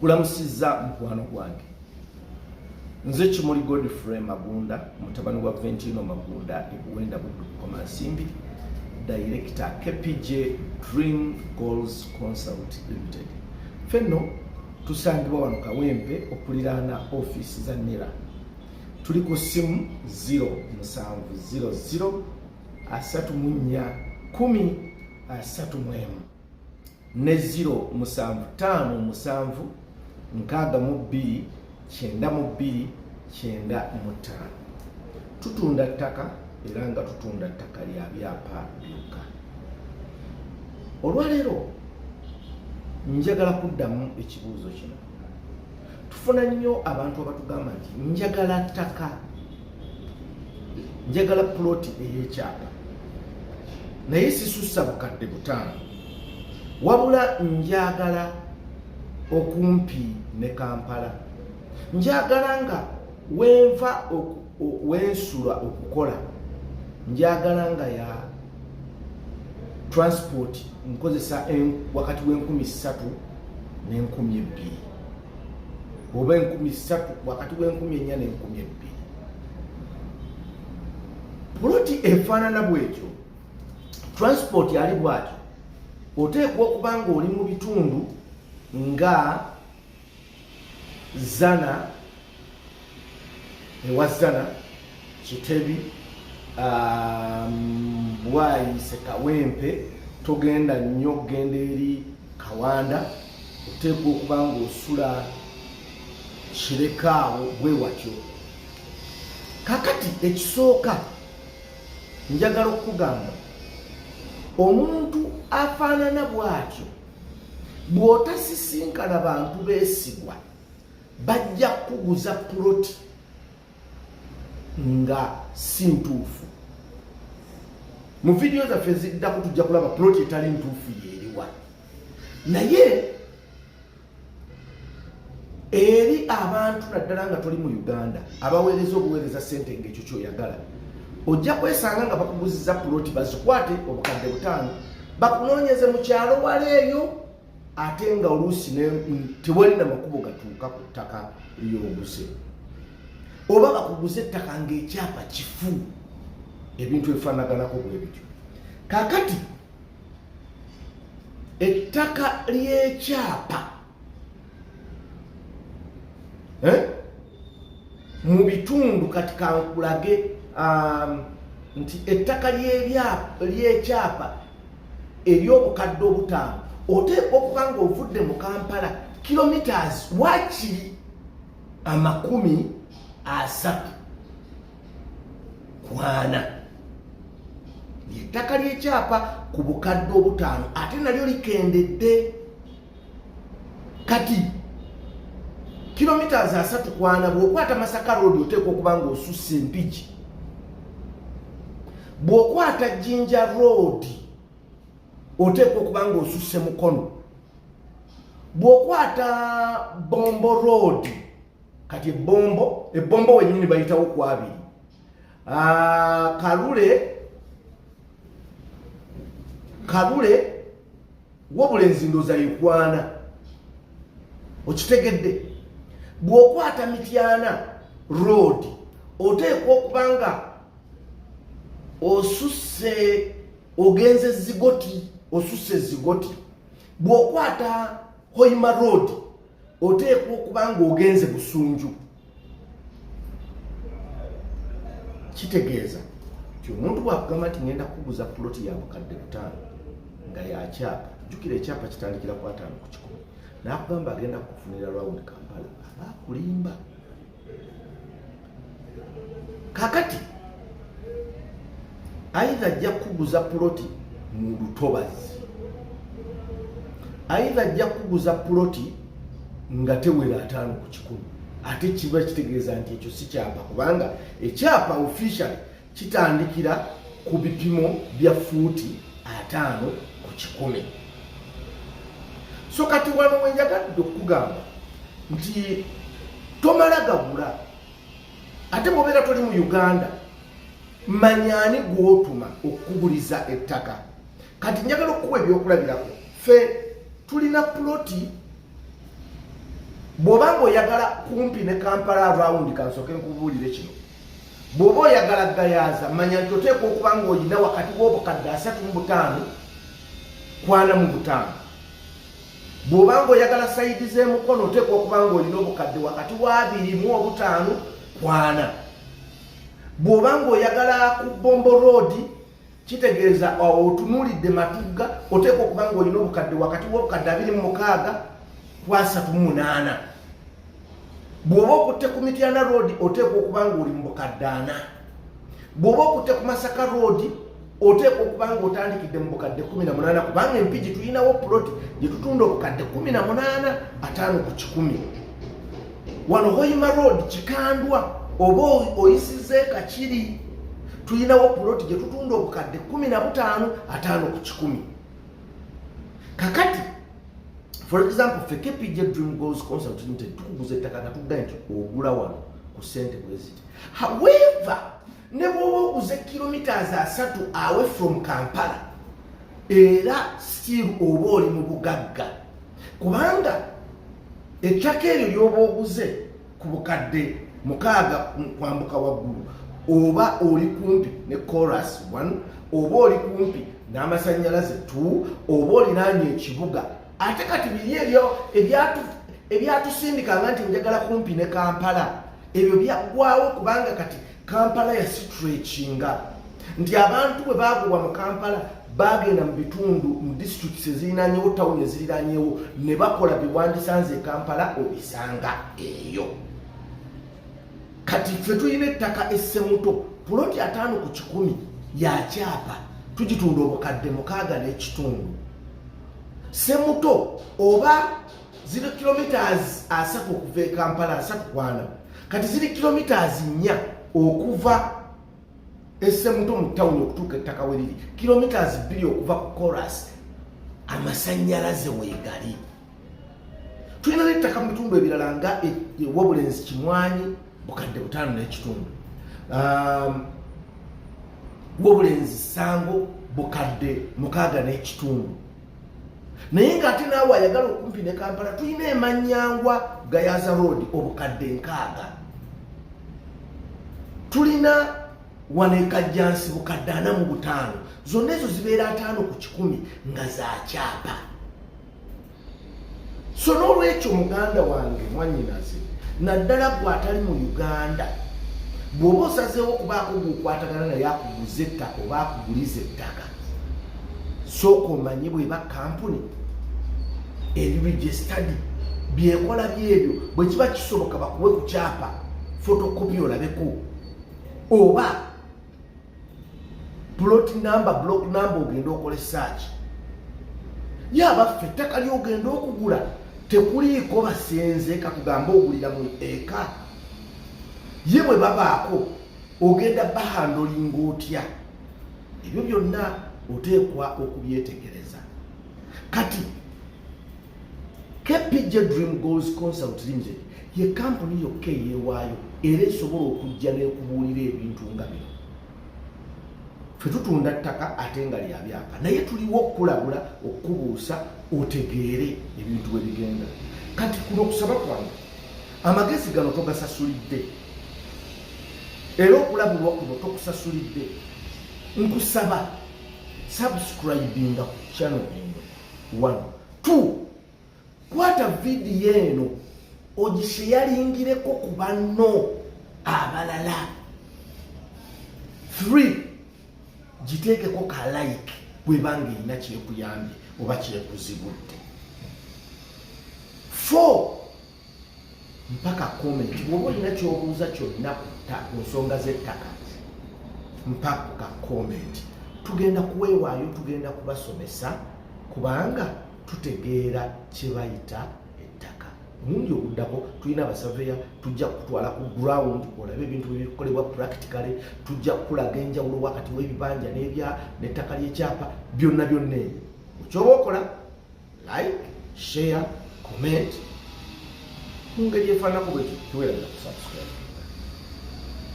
nkulamusizza mukwano gwange. Nze Kimuli Godfrey Magunda, mutabani wa Ventino Magunda, Ibuwenda Buddu Nsimbi, Director KPJ Dream Goals Consult Limited. Fenno tusangibwa wano Kawempe okuliraana office za NERA. Tuli ku simu 0700 34 10 31 ne 0757 62 92 95. Tutunda ttaka era nga tutunda ttaka lya byapa byokka. Olwaleero njagala kuddamu ekibuuzo kino. Tufuna nnyo abantu abatugamba nti njagala ttaka, njagala ploti ey'ekyapa, naye sisussa bukadde 5, wabula njagala okumpi ne Kampala, njagala nga wenva wensula okukola, njagala nga ya transport nkozesa wakati w'3,000 ne 2,000 oba 3,000 wakati w'4,000 ne 2,000. Ploti efaanana bwekyo, transport ali bwatyo, oteekwa okuba nga oli mu bitundu nga Zana, Ewazana, Kitebi, Bwayi, Sekawempe, togenda nnyo kugenda eri Kawanda, oteekwa okuba nga osula Kirekaawo bwe watyo. Kakati ekisooka njagala okugamba, omuntu afaanana bw'atyo bw'otasisinkana bantu beesigwa bajja kuguza ploti nga si ntuufu. Mu vidiyo zaffe eziddako tujja kulaba ploti etali ntuufu yeeriwa, naye eri abantu naddala nga toli mu Uganda abaweereza obuweereza ssente ng'ekyo kyoyagala, ojja kwesanga nga bakuguzizza ploti bazikwate obukadde 5 bakunoonyeze mu kyalo wala eyo, ate nga oluusi tewali na makubo gatuuka ku ttaka ly'oguse, oba bakuguze ettaka ng'ekyapa kifu, ebintu ebifaanaganako bwe bityo. Kaakati ettaka ly'ekyapa mu bitundu kati kankulage nti ettaka ly'ekyapa ery'obukadde 5 oteekwa okuba nga ovudde mu Kampala kilometers wakiri 30 ettaka ly'ekyapa ku bukadde 5 ate nalyo likendedde. Kati kilometers 30 bw'okwata Masaka Road oteekwa okuba nga osusse Mpigi, bw'okwata Jinja Road oteekwa okuba nga osusse Mukono, bw'okwata Bombo Road, kati ebbombo wennyini bayitawo ku 2, Kalule wabula enzindoza yekwana, okitegedde. Bw'okwata Mityana Road oteekwa okuba nga osusse ogenze Zigoti, osusse Zigoti. Bw'okwata Hoima Road oteekwa okuba nga ogenze Busunju. Kitegeeza nti omuntu bw'akugamba nti ngenda kuguza ploti ya bukadde 5 nga ya kyapa, jjukira ekyapa kitandikira ku 5 ku 10, n'akugamba agenda kukufunira round Kampala, aba akulimba. Kakati aidha ajja kuguza ploti mu Lutobazi, aidha ajja kuguza ploti nga tewera 5 ku 10, ate kiba kitegeeza nti ekyo si kyapa, kubanga ekyapa officially kitandikira ku bipimo bya fuuti 5 ku 10. So kati wano wenjagadde okugamba nti tomala gagula, ate bw'obeera toli mu Uganda manyani gw'otuma okuguliza ettaka. Kati njagala okuwa ebyokulabirako. Ffe tulina ploti bw'oba ng'oyagala kumpi ne Kampala round kansoke nkubuulire kino bw'oba oyagala gayaaza manya nti oteekwa okuba ng'olina wakati w'obukadde 35 45 bw'oba ng'oyagala sayidi z'emukono oteekwa okuba ng'olina obukadde wakati wa 25 40 bw'oba ng'oyagala ku Bombo Road kitegeeza otunuulidde Matugga oteekwa okuba ng'olina obukadde wakati w'obukadde 26 kwa 38 bw'oba okutte ku Mityana Road oteekwa okuba ng'oli mu bukadde 4 bw'oba okutte ku Masaka Road oteekwa okuba ng'otandikidde mu bukadde 18 kubanga Empigi tulinawo plot gye tutunda obukadde 18 5 ku 100 wano Hoima Road Kikandwa oba oyisize Kakiri tulinawo plot gye tutunda obukadde 15 5 ku 100 kakati for example feke PJ Dream Goals Concert Limited tukuguze ettaka katudda nti ogula wano ku sente bweziti however ne bw'oba oguze kilometers 3 away from Kampala era still oba oli mu bugagga kubanga ettaka eryo ly'oba oguze ku bukadde 6 kwambuka waggulu oba oli kumpi ne Chorus 1 oba oli kumpi n'amasannyalaze 2 oba olinaanye ekibuga ate kati biri ebyo ebyatusindikanga nti njagala kumpi ne Kampala ebyo byaggwawo kubanga kati Kampala ya stretchinga nti abantu bwe bagwa mu Kampala bagenda mu bitundu mu districts ezirinaanyewo town eziriraanyewo ne bakola biwandisanze Kampala obisanga eyo kati ffe tulina ettaka essemuto puloti 5 ku 100 ya kyapa tugitunda obukadde 6.5 semuto oba 0 kilometers 3 okuva e Kampala 3 kwana kati 0 kilometers 4 okuva essemuto mu town okutuuka ettaka we liri kilometers 2 okuva ku Chorus amasannyalaze weegali tulina n'ettaka mu bitundu ebirala nga Wabulenzi Kimwanyi bukadde 5.5 Wabulenzi Sango bukadde 6.5 naye ng'ate naawe ayagala okumpi ne Kampala tulina Emanyangwa Gayaza Road obukadde 6 tulina Wanekajjansi bukadde 45 zonna ezo zibeera 5 ku 100 nga za kyapa so n'olwekyo muganda wange mwannyinaze naddala gwe atali mu Uganda bw'oba osazeewo okubaako gweokwatagana naye akuguza ettaka oba akuguliza ettaka sooka omanye bweba kampuni eri registered byekola byebyo bwe kiba kisoboka bakuwe ku kyapa fotokopi olabeko oba plot number block number ogenda okola search yabaffe ettaka ly'ogenda okugula tekuliiko basenze kakugamba ogulira mu eka ye bwe babaako ogenda bahandolinga otya ebyo byonna oteekwa okubyetegereza kati KPJ Dream Goals Concert Limited ye kampuni yokka eyeewaayo era esobola okujja n'ekubuulira ebintu nga bino ffe tutunda ttaka ate nga lya byapa naye tuliwo okukulabula okubuusa otegeere ebintu bwe bigenda kati kuno okusaba kwange amagezi gano togasasulidde era okulabulwa kuno tokusasulidde nkusaba subscribinga ku channel eno 1 2 kwata vidiyo eno ogisheyaringireko ku banno abalala 3 giteekeko ka like bwebanga erina kyekuyambye oba kyekuzibudde 4 mpaka comment bw'oba olina kyobuuza kyonna ku nsonga z'ettaka mpaka comment tugenda kuweewaayo tugenda kubasomesa kubanga tutegeera kye bayita ettaka omundi oguddako tulina abasaveya tujja kutwala ku ground olabe ebintu ebikolebwa practically tujja kukulaga enjawulo wakati w'ebibanja n'ettaka ly'ekyapa byonna byonna ebyo okyoba okola like share comment mu ngeri efaanako bwekyo tuweereza ku subscribe